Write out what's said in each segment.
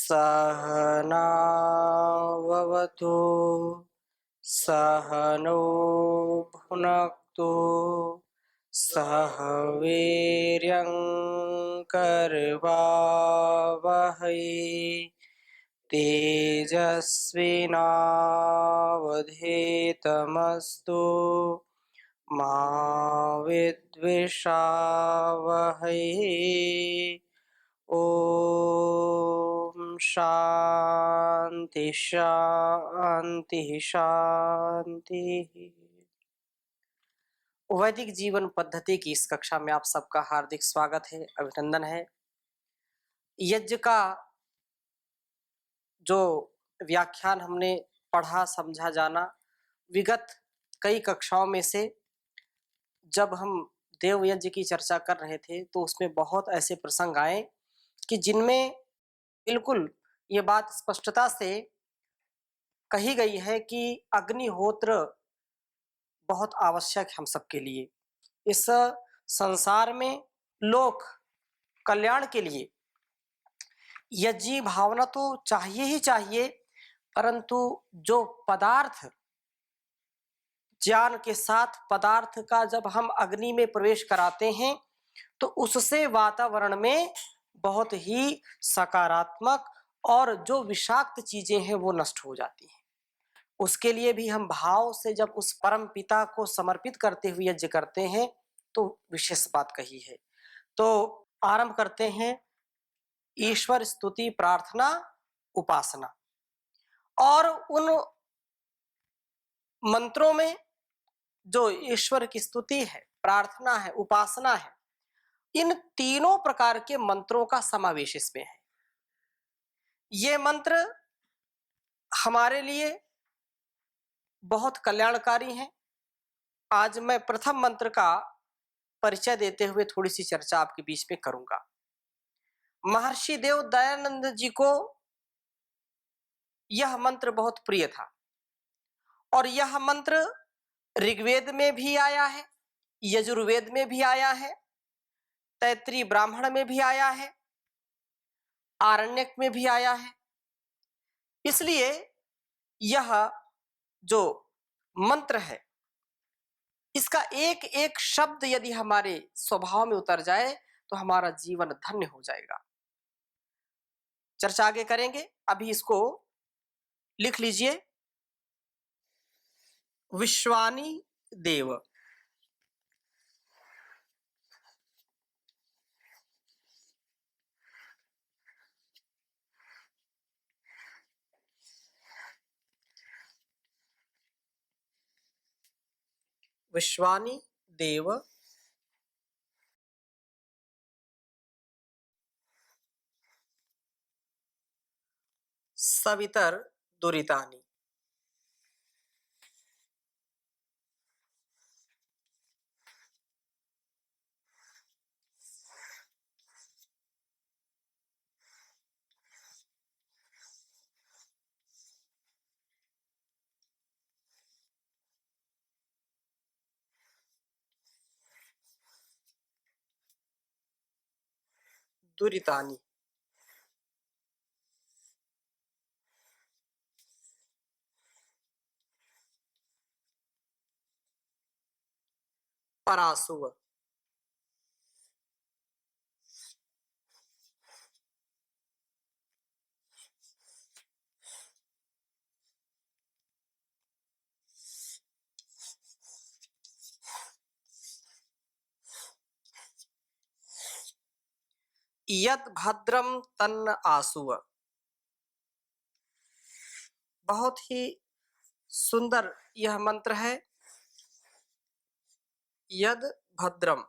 सहनाववतु सहनौ भुनक्तु सह वीर्यं करवावहै तेजस्विनावधीतमस्तु मा विद्विषावहै। ओम शांति शांति शांति। वैदिक जीवन पद्धति की इस कक्षा में आप सबका हार्दिक स्वागत है, अभिनंदन है। यज्ञ का जो व्याख्यान हमने पढ़ा, समझा, जाना, विगत कई कक्षाओं में से जब हम देव यज्ञ की चर्चा कर रहे थे तो उसमें बहुत ऐसे प्रसंग आए कि जिनमें बिल्कुल ये बात स्पष्टता से कही गई है कि अग्निहोत्र बहुत आवश्यक है हम सबके लिए। इस संसार में लोक कल्याण के लिए यज्ञ भावना तो चाहिए ही चाहिए, परंतु जो पदार्थ ज्ञान के साथ पदार्थ का जब हम अग्नि में प्रवेश कराते हैं तो उससे वातावरण में बहुत ही सकारात्मक और जो विषाक्त चीजें हैं वो नष्ट हो जाती हैं। उसके लिए भी हम भाव से जब उस परम पिता को समर्पित करते हुए यज्ञ करते हैं तो विशेष बात कही है। तो आरंभ करते हैं ईश्वर स्तुति प्रार्थना उपासना। और उन मंत्रों में जो ईश्वर की स्तुति है, प्रार्थना है, उपासना है, इन तीनों प्रकार के मंत्रों का समावेश इसमें है। ये मंत्र हमारे लिए बहुत कल्याणकारी हैं। आज मैं प्रथम मंत्र का परिचय देते हुए थोड़ी सी चर्चा आपके बीच में करूंगा। महर्षि देव दयानंद जी को यह मंत्र बहुत प्रिय था और यह मंत्र ऋग्वेद में भी आया है, यजुर्वेद में भी आया है, तैत्रीय ब्राह्मण में भी आया है, आरण्यक में भी आया है। इसलिए यह जो मंत्र है इसका एक एक शब्द यदि हमारे स्वभाव में उतर जाए तो हमारा जीवन धन्य हो जाएगा। चर्चा आगे करेंगे, अभी इसको लिख लीजिए। विश्वानी देव। विश्वानी देव सवितर दुरितानि। दुरितानि परासुव। यद भद्रम तन्न आसुव। बहुत ही सुंदर यह मंत्र है। यद भद्रम,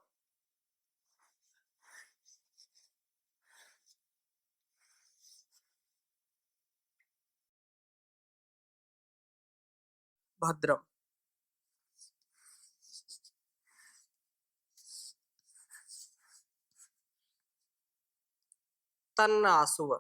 भद्रम, तन्न आसुव।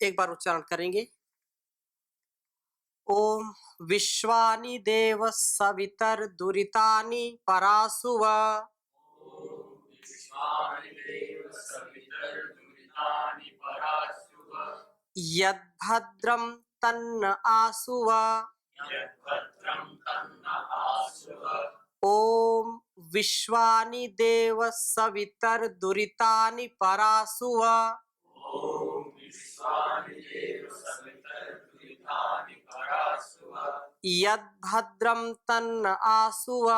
एक बार उच्चारण करेंगे। ओम विश्वानि देव सवितर दुरितानि परासुव यद्भद्रं तन्न आसुव। ओम विश्वानि देव सवितर दुरितानि परासुव यद्भद्रं तन्न आसुव।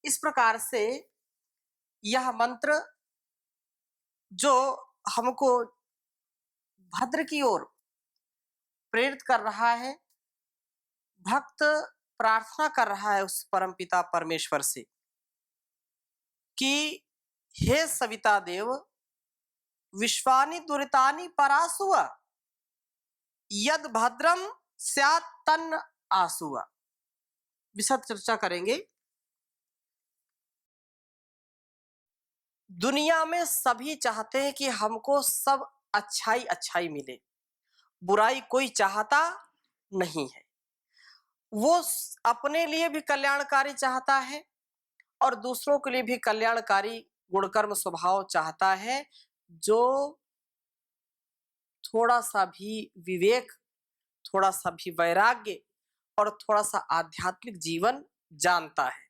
इस प्रकार से यह मंत्र जो हमको भद्र की ओर प्रेरित कर रहा है, भक्त प्रार्थना कर रहा है उस परमपिता परमेश्वर से कि हे सविता देव, विश्वानि दुरितानि परासुव यद भद्रम स्यात् तन्न आसुव। विशद चर्चा करेंगे। दुनिया में सभी चाहते हैं कि हमको सब अच्छाई अच्छाई मिले, बुराई कोई चाहता नहीं है। वो अपने लिए भी कल्याणकारी चाहता है और दूसरों के लिए भी कल्याणकारी गुणकर्म स्वभाव चाहता है, जो थोड़ा सा भी विवेक, थोड़ा सा भी वैराग्य और थोड़ा सा आध्यात्मिक जीवन जानता है,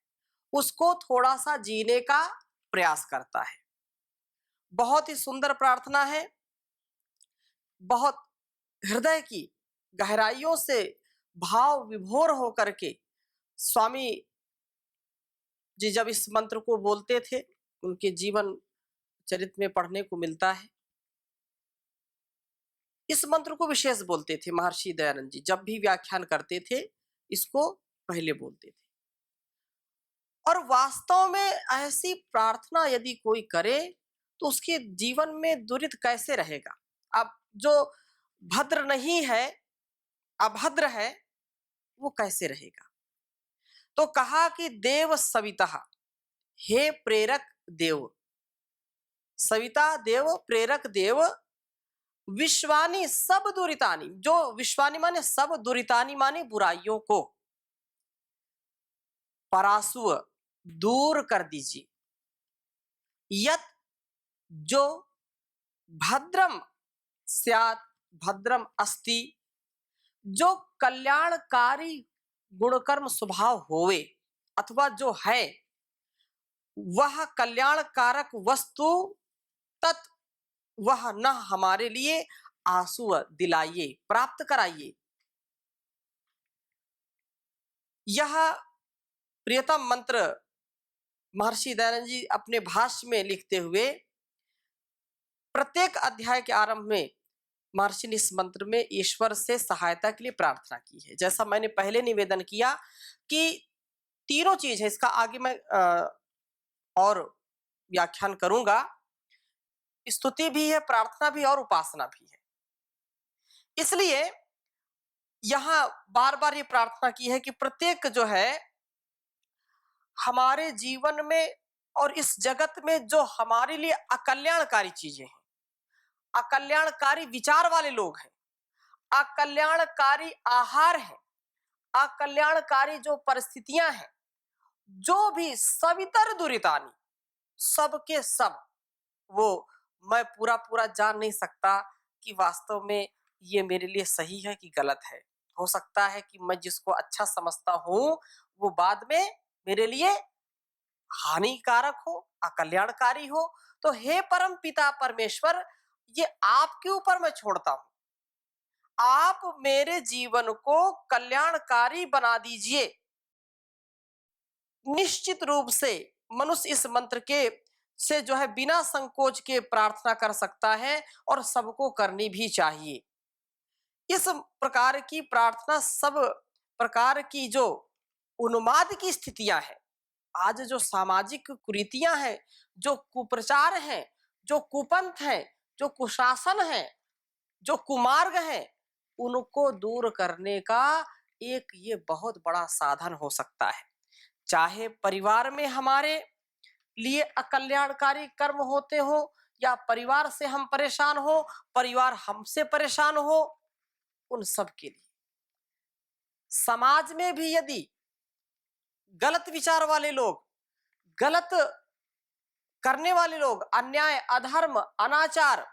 उसको थोड़ा सा जीने का प्रयास करता है। बहुत ही सुंदर प्रार्थना है, बहुत हृदय की गहराइयों से भाव विभोर होकर के स्वामी जी जब इस मंत्र को बोलते थे, उनके जीवन चरित्र में पढ़ने को मिलता है। इस मंत्र को विशेष बोलते थे महर्षि दयानंद जी, जब भी व्याख्यान करते थे इसको पहले बोलते थे। और वास्तव में ऐसी प्रार्थना यदि कोई करे तो उसके जीवन में दुरित कैसे रहेगा। अब जो भद्र नहीं है, अभद्र है, वो कैसे रहेगा। तो कहा कि देव सविता, हे प्रेरक देव, सविता देव, प्रेरक देव, विश्वानी सब दुरितानी, जो विश्वानी माने सब, दुरितानी माने बुराइयों को, परासुव दूर कर दीजिए, यत जो भद्रम स्यात्, भद्रम अस्ति, जो कल्याणकारी गुणकर्म स्वभाव होवे अथवा जो है वह कल्याणकारक वस्तु, तत् वह न हमारे लिए आंसू दिलाइए, प्राप्त कराइए। यह प्रियतम मंत्र महर्षि दयानंद जी अपने भाष्य में लिखते हुए प्रत्येक अध्याय के आरंभ में महर्षि ने इस मंत्र में ईश्वर से सहायता के लिए प्रार्थना की है। जैसा मैंने पहले निवेदन किया कि तीनों चीज है, इसका आगे मैं और व्याख्यान करूंगा। स्तुति भी है, प्रार्थना भी और उपासना भी है। इसलिए यहां बार बार ये प्रार्थना की है कि प्रत्येक जो है हमारे जीवन में और इस जगत में जो हमारे लिए अकल्याणकारी चीजें हैं, अकल्याणकारी विचार वाले लोग हैं, अकल्याणकारी आहार है, अकल्याणकारी जो परिस्थितियां हैं, जो भी सवितर दुरितानी, सबके सब, वो मैं पूरा पूरा जान नहीं सकता कि वास्तव में ये मेरे लिए सही है कि गलत है। हो सकता है कि मैं जिसको अच्छा समझता हूं वो बाद में मेरे लिए हानिकारक हो, अकल्याणकारी हो। तो हे परम पिता परमेश्वर, ये आपके ऊपर मैं छोड़ता हूं, आप मेरे जीवन को कल्याणकारी बना दीजिए। निश्चित रूप से मनुष्य इस मंत्र के से जो है बिना संकोच के प्रार्थना कर सकता है और सबको करनी भी चाहिए। इस प्रकार की प्रार्थना सब प्रकार की जो उन्माद की स्थितियां हैं, आज जो सामाजिक कुरीतियां हैं, जो कुप्रचार हैं, जो कुपंथ हैं, जो कुशासन है, जो कुमार्ग है, उनको दूर करने का एक ये बहुत बड़ा साधन हो सकता है। चाहे परिवार में हमारे लिए अकल्याणकारी कर्म होते हो, या परिवार से हम परेशान हो, परिवार हमसे परेशान हो, उन सब के लिए। समाज में भी यदि गलत विचार वाले लोग, गलत करने वाले लोग, अन्याय, अधर्म, अनाचार,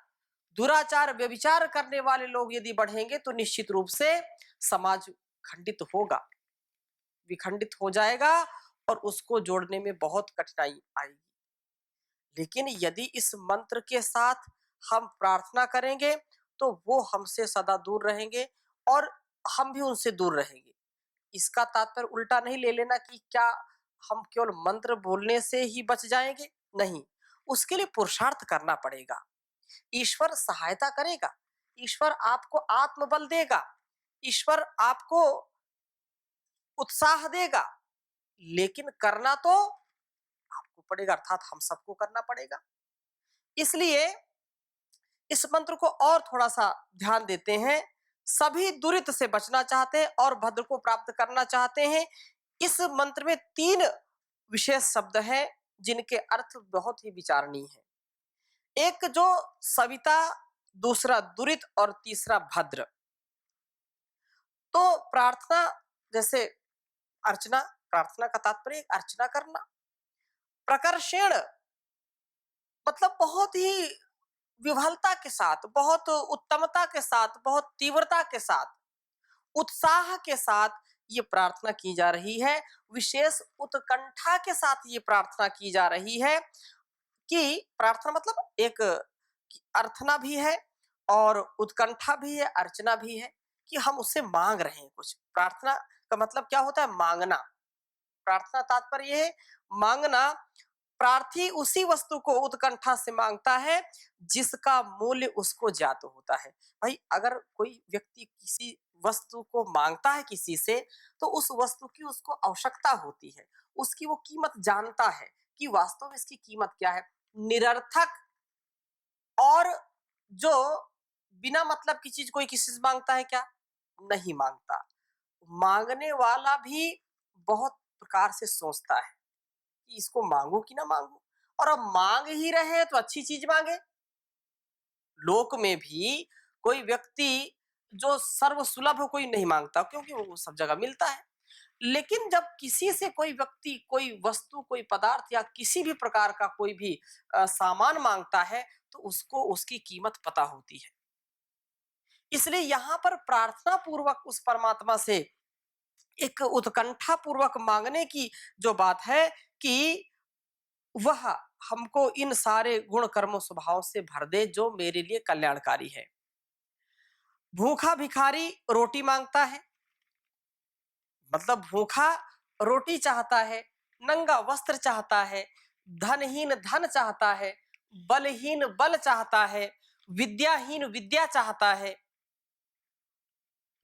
दुराचार, व्यभिचार करने वाले लोग यदि बढ़ेंगे तो निश्चित रूप से समाज खंडित होगा, विखंडित हो जाएगा और उसको जोड़ने में बहुत कठिनाई आएगी। लेकिन यदि इस मंत्र के साथ हम प्रार्थना करेंगे तो वो हमसे सदा दूर रहेंगे और हम भी उनसे दूर रहेंगे। इसका तात्पर्य उल्टा नहीं ले लेना कि क्या हम केवल मंत्र बोलने से ही बच जाएंगे, नहीं, उसके लिए पुरुषार्थ करना पड़ेगा। ईश्वर सहायता करेगा, ईश्वर आपको आत्मबल देगा, ईश्वर आपको उत्साह देगा, लेकिन करना तो आपको पड़ेगा, अर्थात हम सबको करना पड़ेगा। इसलिए इस मंत्र को और थोड़ा सा ध्यान देते हैं। सभी दुरित से बचना चाहते हैं और भद्र को प्राप्त करना चाहते हैं। इस मंत्र में 3 विशेष शब्द हैं जिनके अर्थ बहुत ही विचारणीय है। एक जो सविता, दूसरा दुरित और तीसरा भद्र। तो प्रार्थना जैसे अर्चना, प्रार्थना का तात्पर्य अर्चना करना। प्रकर्षण मतलब बहुत ही विफलता के साथ, बहुत उत्तमता के साथ, बहुत तीव्रता के साथ, उत्साह के साथ ये प्रार्थना की जा रही है। विशेष उत्कंठा के साथ ये प्रार्थना की जा रही है कि प्रार्थना मतलब एक अर्थना भी है और उत्कंठा भी है, अर्चना भी है कि हम उससे मांग रहे हैं कुछ। प्रार्थना का मतलब क्या होता है? मांगना। प्रार्थना तात्पर्य ये है मांगना। प्रार्थी उसी वस्तु को उत्कंठा से मांगता है जिसका मूल्य उसको ज्ञात होता है। भाई अगर कोई व्यक्ति किसी वस्तु को मांगता है किसी से, तो उस वस्तु की उसको आवश्यकता होती है, उसकी वो कीमत जानता है कि वास्तव में इसकी कीमत क्या है। निरर्थक और जो बिना मतलब की चीज कोई किसी से मांगता है क्या? नहीं मांगता। मांगने वाला भी बहुत प्रकार से सोचता है कि इसको मांगू कि ना मांगू, और अब मांग ही रहे हैं तो अच्छी चीज मांगे। लोक में भी कोई व्यक्ति जो सर्वसुलभ हो कोई नहीं मांगता, क्योंकि वो सब जगह मिलता है। लेकिन जब किसी से कोई व्यक्ति कोई वस्तु, कोई पदार्थ या किसी भी प्रकार का कोई भी सामान मांगता है तो उसको उसकी कीमत पता होती है। इसलिए यहाँ पर प्रार्थना पूर्वक उस परमात्मा से एक उत्कंठा पूर्वक मांगने की जो बात है कि वह हमको इन सारे गुण कर्म स्वभाव से भर दे जो मेरे लिए कल्याणकारी है। भूखा भिखारी रोटी मांगता है, मतलब भूखा रोटी चाहता है, नंगा वस्त्र चाहता है, धनहीन धन चाहता है, बलहीन बल चाहता है, विद्याहीन विद्या चाहता है।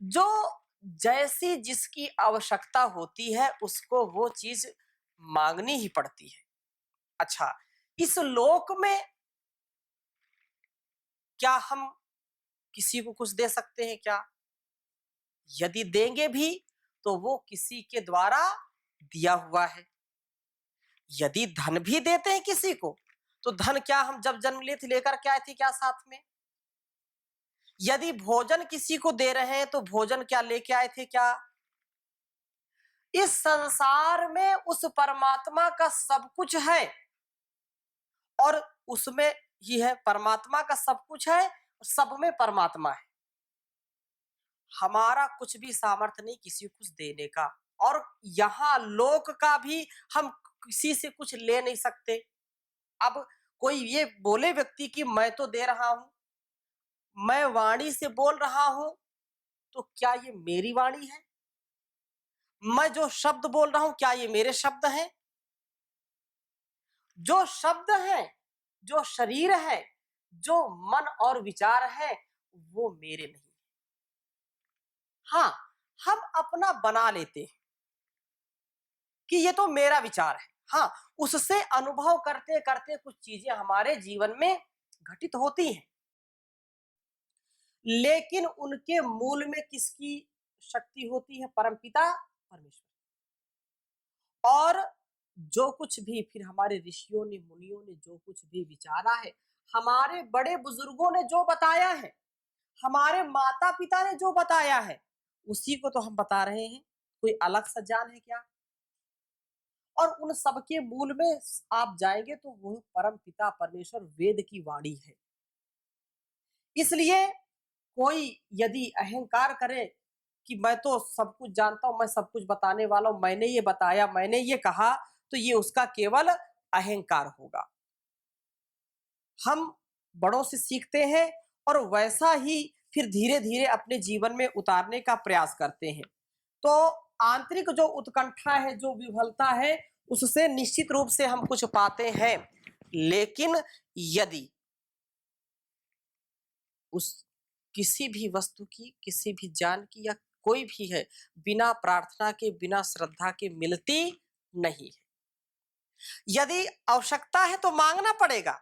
जो जैसी जिसकी आवश्यकता होती है उसको वो चीज मांगनी ही पड़ती है। अच्छा, इस लोक में क्या हम किसी को कुछ दे सकते हैं क्या? यदि देंगे भी तो वो किसी के द्वारा दिया हुआ है। यदि धन भी देते हैं किसी को तो धन क्या हम जब जन्म लिए थे लेकर के आए थे क्या साथ में? यदि भोजन किसी को दे रहे हैं तो भोजन क्या लेके आए थे क्या? इस संसार में उस परमात्मा का सब कुछ है और उसमें ही है, परमात्मा का सब कुछ है, सब में परमात्मा है। हमारा कुछ भी सामर्थ्य नहीं किसी को कुछ देने का, और यहाँ लोक का भी हम किसी से कुछ ले नहीं सकते। अब कोई ये बोले व्यक्ति कि मैं तो दे रहा हूं, मैं वाणी से बोल रहा हूं, तो क्या ये मेरी वाणी है? मैं जो शब्द बोल रहा हूं क्या ये मेरे शब्द हैं? जो शब्द है, जो शरीर है, जो मन और विचार है, वो मेरे नहीं। हाँ, हम अपना बना लेते हैं कि ये तो मेरा विचार है। हाँ, उससे अनुभव करते करते कुछ चीजें हमारे जीवन में घटित होती हैं, लेकिन उनके मूल में किसकी शक्ति होती है? परमपिता परमेश्वर। और जो कुछ भी फिर हमारे ऋषियों ने, मुनियों ने जो कुछ भी विचारा है, हमारे बड़े बुजुर्गों ने जो बताया है, हमारे माता पिता ने जो बताया है, उसी को तो हम बता रहे हैं। कोई अलग सा ज्ञान है क्या? और उन सबके मूल में आप जाएंगे तो वो परम पिता परमेश्वर वेद की वाणी है। इसलिए कोई यदि अहंकार करे कि मैं तो सब कुछ जानता हूं, मैं सब कुछ बताने वाला हूं, मैंने ये बताया, मैंने ये कहा, तो ये उसका केवल अहंकार होगा। हम बड़ों से सीखते हैं और वैसा ही फिर धीरे धीरे अपने जीवन में उतारने का प्रयास करते हैं। तो आंतरिक जो उत्कंठा है, जो विफलता है, उससे निश्चित रूप से हम कुछ पाते हैं। लेकिन यदि उस किसी भी वस्तु की, किसी भी ज्ञान की या कोई भी है, बिना प्रार्थना के, बिना श्रद्धा के मिलती नहीं है। यदि आवश्यकता है तो मांगना पड़ेगा।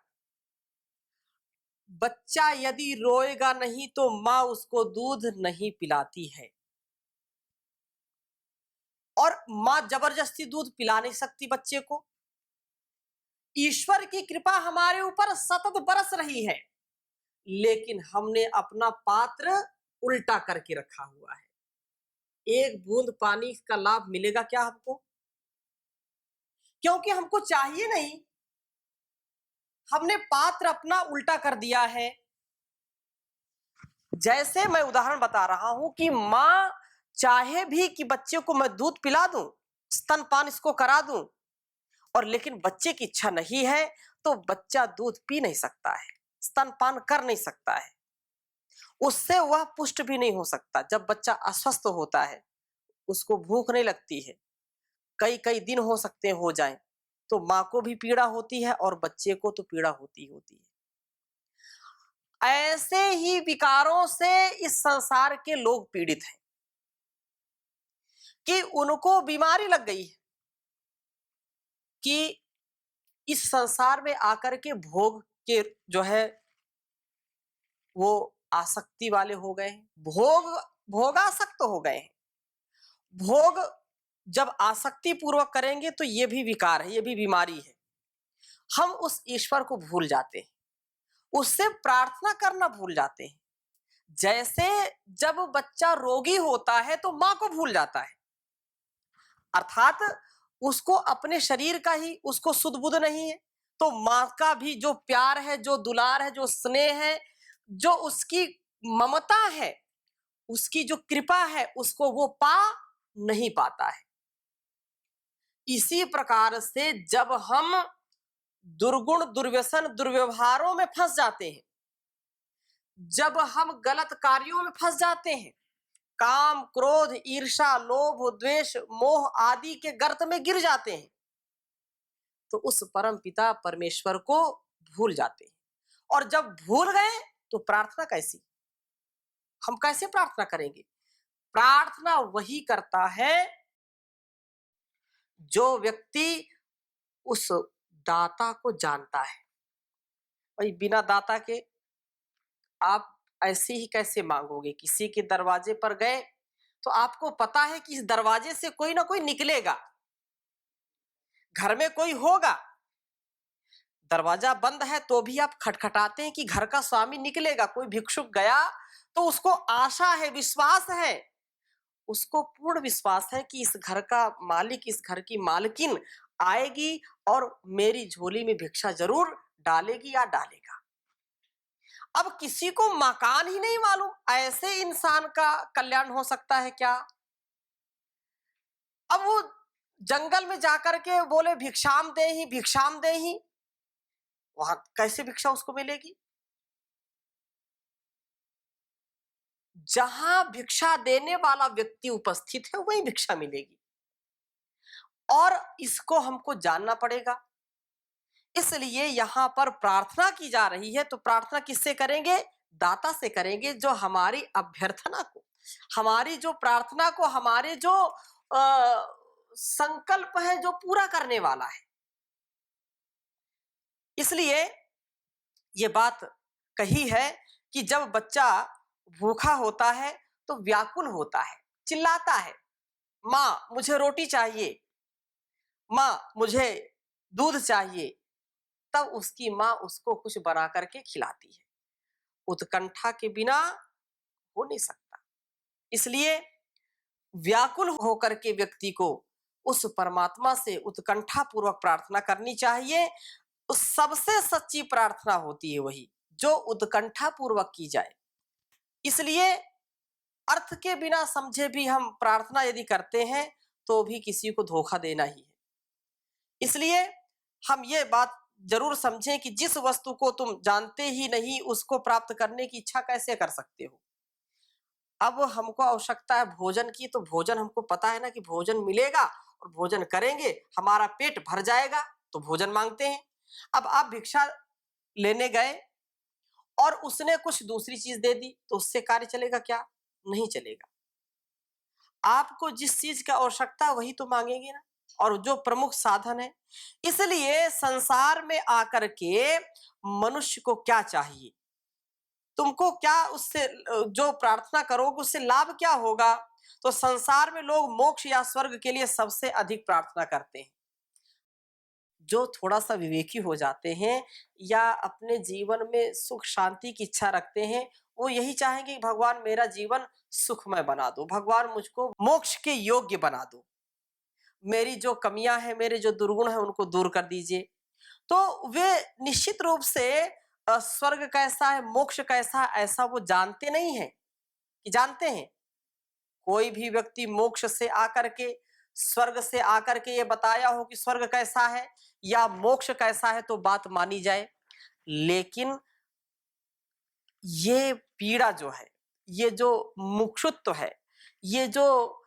बच्चा यदि रोएगा नहीं तो माँ उसको दूध नहीं पिलाती है, और माँ जबरदस्ती दूध पिला नहीं सकती बच्चे को। ईश्वर की कृपा हमारे ऊपर सतत बरस रही है, लेकिन हमने अपना पात्र उल्टा करके रखा हुआ है। एक बूंद पानी का लाभ मिलेगा क्या हमको? क्योंकि हमको चाहिए नहीं, हमने पात्र अपना उल्टा कर दिया है। जैसे मैं उदाहरण बता रहा हूं कि माँ चाहे भी कि बच्चे को मैं दूध पिला दूं, स्तनपान इसको करा दूं, और लेकिन बच्चे की इच्छा नहीं है, तो बच्चा दूध पी नहीं सकता है, स्तनपान कर नहीं सकता है, उससे वह पुष्ट भी नहीं हो सकता। जब बच्चा अस्वस्थ होता है, उसको भूख नहीं लगती है, कई कई दिन हो सकते हैं हो जाए, तो माँ को भी पीड़ा होती है और बच्चे को तो पीड़ा होती होती है। ऐसे ही विकारों से इस संसार के लोग पीड़ित हैं कि उनको बीमारी लग गई है कि इस संसार में आकर के भोग के जो है वो आसक्ति वाले हो गए हैं, भोगासक्त हो गए हैं। भोग जब आसक्ति पूर्वक करेंगे तो ये भी विकार है, ये भी बीमारी है। हम उस ईश्वर को भूल जाते हैं, उससे प्रार्थना करना भूल जाते हैं। जैसे जब बच्चा रोगी होता है तो माँ को भूल जाता है, अर्थात उसको अपने शरीर का ही उसको सुध बुध नहीं है, तो माँ का भी जो प्यार है, जो दुलार है, जो स्नेह है, जो उसकी ममता है, उसकी जो कृपा है, उसको वो पा नहीं पाता है। इसी प्रकार से जब हम दुर्गुण, दुर्व्यसन, दुर्व्यवहारों में फंस जाते हैं, जब हम गलत कार्यों में फंस जाते हैं, काम, क्रोध, ईर्ष्या, लोभ, द्वेष, मोह आदि के गर्त में गिर जाते हैं, तो उस परम पिता परमेश्वर को भूल जाते हैं। और जब भूल गए तो प्रार्थना कैसी? हम कैसे प्रार्थना करेंगे? प्रार्थना वही करता है जो व्यक्ति उस दाता को जानता है। भाई बिना दाता के आप ऐसे ही कैसे मांगोगे? किसी के दरवाजे पर गए तो आपको पता है कि इस दरवाजे से कोई ना कोई निकलेगा, घर में कोई होगा, दरवाजा बंद है तो भी आप खटखटाते हैं कि घर का स्वामी निकलेगा। कोई भिक्षुक गया तो उसको आशा है, विश्वास है, उसको पूर्ण विश्वास है कि इस घर का मालिक, इस घर की मालकिन आएगी और मेरी झोली में भिक्षा जरूर डालेगी या डालेगा। अब किसी को मकान ही नहीं मालूम, ऐसे इंसान का कल्याण हो सकता है क्या? अब वो जंगल में जाकर के बोले भिक्षाम दे ही, भिक्षाम दे ही, वहां कैसे भिक्षा उसको मिलेगी? जहां भिक्षा देने वाला व्यक्ति उपस्थित है वही भिक्षा मिलेगी, और इसको हमको जानना पड़ेगा। इसलिए यहाँ पर प्रार्थना की जा रही है, तो प्रार्थना किससे करेंगे? दाता से करेंगे, जो हमारी अभ्यर्थना को, हमारी जो प्रार्थना को, हमारे जो संकल्प है, जो पूरा करने वाला है। इसलिए ये बात कही है कि जब बच्चा भूखा होता है तो व्याकुल होता है, चिल्लाता है, माँ मुझे रोटी चाहिए, माँ मुझे दूध चाहिए, तब उसकी माँ उसको कुछ बना करके खिलाती है। उत्कंठा के बिना हो नहीं सकता। इसलिए व्याकुल होकर के व्यक्ति को उस परमात्मा से उत्कंठा पूर्वक प्रार्थना करनी चाहिए। उस सबसे सच्ची प्रार्थना होती है वही जो उत्कंठा पूर्वक की जाए। इसलिए अर्थ के बिना समझे भी हम प्रार्थना यदि करते हैं तो भी किसी को धोखा देना ही है। इसलिए हम ये बात जरूर समझें कि जिस वस्तु को तुम जानते ही नहीं उसको प्राप्त करने की इच्छा कैसे कर सकते हो। अब हमको आवश्यकता है भोजन की, तो भोजन हमको पता है ना कि भोजन मिलेगा और भोजन करेंगे, हमारा पेट भर जाएगा, तो भोजन मांगते हैं। अब आप भिक्षा लेने गए और उसने कुछ दूसरी चीज दे दी, तो उससे कार्य चलेगा क्या? नहीं चलेगा। आपको जिस चीज की आवश्यकता है वही तो मांगेंगे ना, और जो प्रमुख साधन है। इसलिए संसार में आकर के मनुष्य को क्या चाहिए? तुमको क्या उससे जो प्रार्थना करोगे उससे लाभ क्या होगा? तो संसार में लोग मोक्ष या स्वर्ग के लिए सबसे अधिक प्रार्थना करते हैं। जो थोड़ा सा विवेकी हो जाते हैं या अपने जीवन में सुख शांति की इच्छा रखते हैं, वो यही चाहेंगे कि भगवान मेरा जीवन सुखमय बना दो, भगवान मुझको मोक्ष के योग्य बना दो, मेरी जो कमियां हैं, मेरे जो दुर्गुण हैं उनको दूर कर दीजिए। तो वे निश्चित रूप से स्वर्ग कैसा है, मोक्ष कैसा है, ऐसा वो जानते नहीं है कि जानते हैं। कोई भी व्यक्ति मोक्ष से आकर के, स्वर्ग से आकर के ये बताया हो कि स्वर्ग कैसा है या मोक्ष कैसा है तो बात मानी जाए। लेकिन ये पीड़ा जो है, ये जो मुक्षुत्व है, ये जो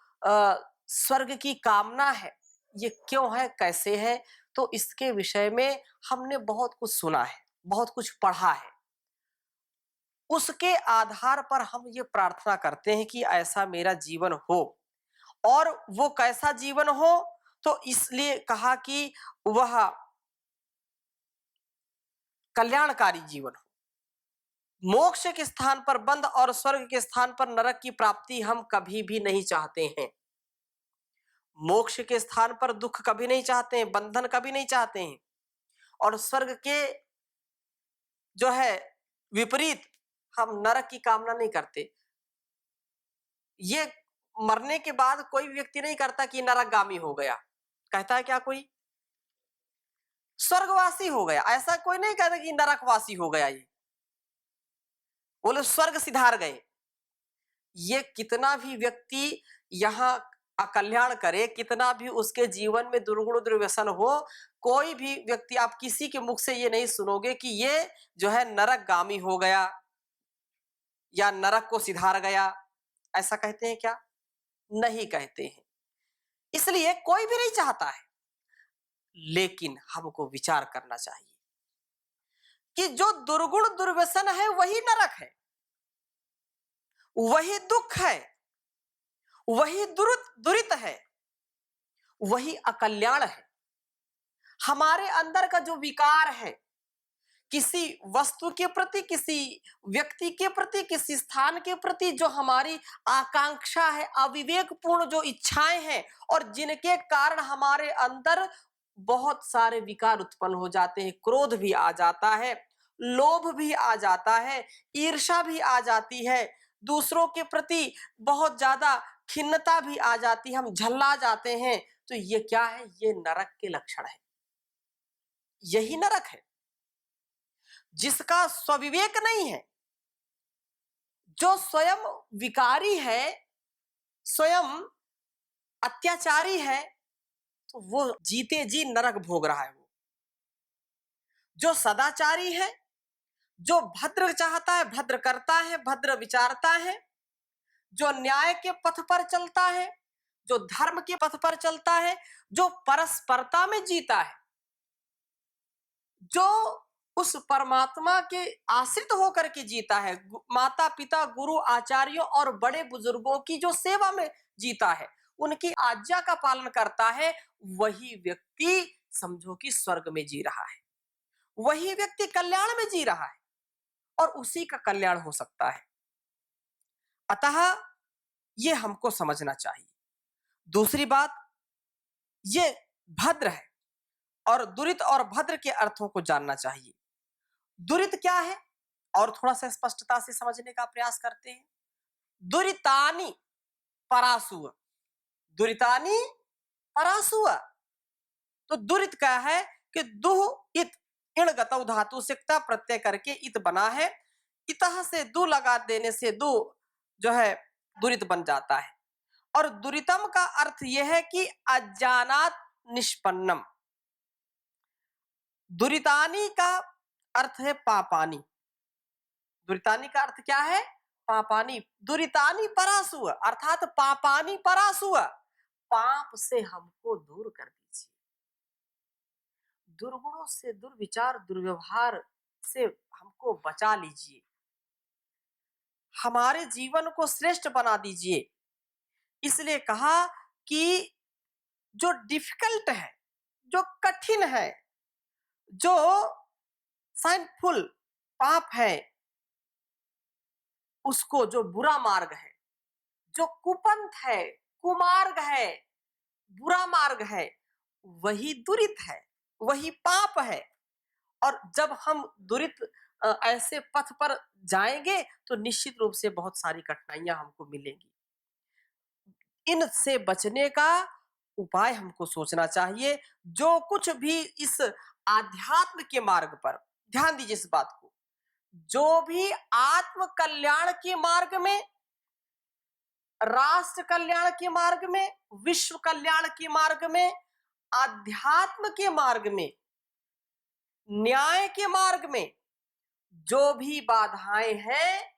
स्वर्ग की कामना है, ये क्यों है, कैसे है? तो इसके विषय में हमने बहुत कुछ सुना है, बहुत कुछ पढ़ा है। उसके आधार पर हम ये प्रार्थना करते हैं कि ऐसा मेरा जीवन हो। और वो कैसा जीवन हो? तो इसलिए कहा कि वह कल्याणकारी जीवन हो। मोक्ष के स्थान पर बंध और स्वर्ग के स्थान पर नरक की प्राप्ति हम कभी भी नहीं चाहते हैं। मोक्ष के स्थान पर दुख कभी नहीं चाहते हैं, बंधन कभी नहीं चाहते हैं, और स्वर्ग के जो है विपरीत हम नरक की कामना नहीं करते। ये मरने के बाद कोई व्यक्ति नहीं करता कि नरकगामी हो गया। कहता है क्या कोई? स्वर्गवासी हो गया। ऐसा कोई नहीं कहता कि नरकवासी हो गया। ये बोले स्वर्ग सिधार गए। ये कितना भी व्यक्ति यहाँ अकल्याण करे, कितना भी उसके जीवन में दुर्गुण दुर्व्यसन हो, कोई भी व्यक्ति आप किसी के मुख से ये नहीं सुनोगे कि ये जो है नरकगामी हो गया या नरक को सिधार गया। ऐसा कहते हैं क्या? नहीं कहते हैं। इसलिए कोई भी नहीं चाहता है। लेकिन हमको विचार करना चाहिए कि जो दुर्गुण दुर्व्यसन है वही नरक है, वही दुख है, वही दुरित है, वही अकल्याण है। हमारे अंदर का जो विकार है, किसी वस्तु के प्रति, किसी व्यक्ति के प्रति, किसी स्थान के प्रति जो हमारी आकांक्षा है, अविवेकपूर्ण जो इच्छाएं हैं, और जिनके कारण हमारे अंदर बहुत सारे विकार उत्पन्न हो जाते हैं। क्रोध भी आ जाता है, लोभ भी आ जाता है, ईर्ष्या भी आ जाती है, दूसरों के प्रति बहुत ज्यादा खिन्नता भी आ जाती है, हम झल्ला जाते हैं। तो ये क्या है? ये नरक के लक्षण है। यही नरक है जिसका स्वविवेक नहीं है, जो स्वयं विकारी है, स्वयं अत्याचारी है, तो वो जीते जी नरक भोग रहा है। वो जो सदाचारी है, जो भद्र चाहता है, भद्र करता है, भद्र विचारता है, जो न्याय के पथ पर चलता है, जो धर्म के पथ पर चलता है, जो परस्परता में जीता है, जो उस परमात्मा के आश्रित होकर के जीता है, माता पिता गुरु आचार्यों और बड़े बुजुर्गों की जो सेवा में जीता है, उनकी आज्ञा का पालन करता है, वही व्यक्ति समझो कि स्वर्ग में जी रहा है, वही व्यक्ति कल्याण में जी रहा है, और उसी का कल्याण हो सकता है। अतः ये हमको समझना चाहिए। दूसरी बात, ये भद्र है, और दुरित और भद्र के अर्थों को जानना चाहिए। दुरित क्या है और थोड़ा सा स्पष्टता से समझने का प्रयास करते हैं। दुरितानी परासुअ, दुरितानी परासुअ। तो दुरित क्या है कि दुह इत इण गतौ धातु से क्ता प्रत्यय करके इत बना है। इतः से दु लगा देने से दु जो है दुरित बन जाता है। और दुरितम का अर्थ यह है कि अज्ञानात निष्पन्नम। दुरितानी का अर्थ है पापानी। दुरितानी का अर्थ क्या है? पापानी। दुरितानी परासुअ अर्थात पापानी परासुअ, पाप से हमको दूर कर दीजिए, दुर्गुणों से, दुर्विचार, दुर्व्यवहार से हमको बचा लीजिए, हमारे जीवन को श्रेष्ठ बना दीजिए। इसलिए कहा कि जो डिफिकल्ट है, जो कठिन है, जो साइनफुल पाप है, उसको, जो बुरा मार्ग है, जो कुपंथ है, कुमार्ग है, बुरा मार्ग है, वही दुरित है, वही पाप है। और जब हम दुरित ऐसे पथ पर जाएंगे तो निश्चित रूप से बहुत सारी कठिनाइयां हमको मिलेंगी। इनसे बचने का उपाय हमको सोचना चाहिए। जो कुछ भी इस आध्यात्म के मार्ग पर, ध्यान दीजिए इस बात को, जो भी आत्म कल्याण के मार्ग में, राष्ट्र कल्याण के मार्ग में, विश्व कल्याण के मार्ग में, आध्यात्म के मार्ग में, न्याय के मार्ग में जो भी बाधाएं हैं,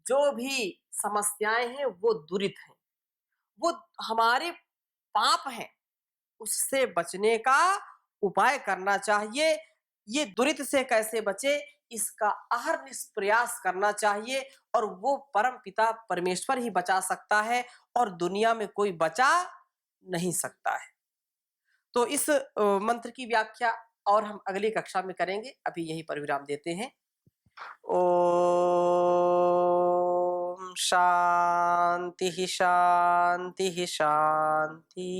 जो भी समस्याएं हैं, वो दुरित हैं, वो हमारे पाप हैं। उससे बचने का उपाय करना चाहिए। ये दुरित से कैसे बचे, इसका अहर्निश प्रयास करना चाहिए। और वो परम पिता परमेश्वर ही बचा सकता है और दुनिया में कोई बचा नहीं सकता है। तो इस मंत्र की व्याख्या और हम अगली कक्षा में करेंगे। अभी यहीं पर विराम देते हैं। ओम शांति शांति शांति।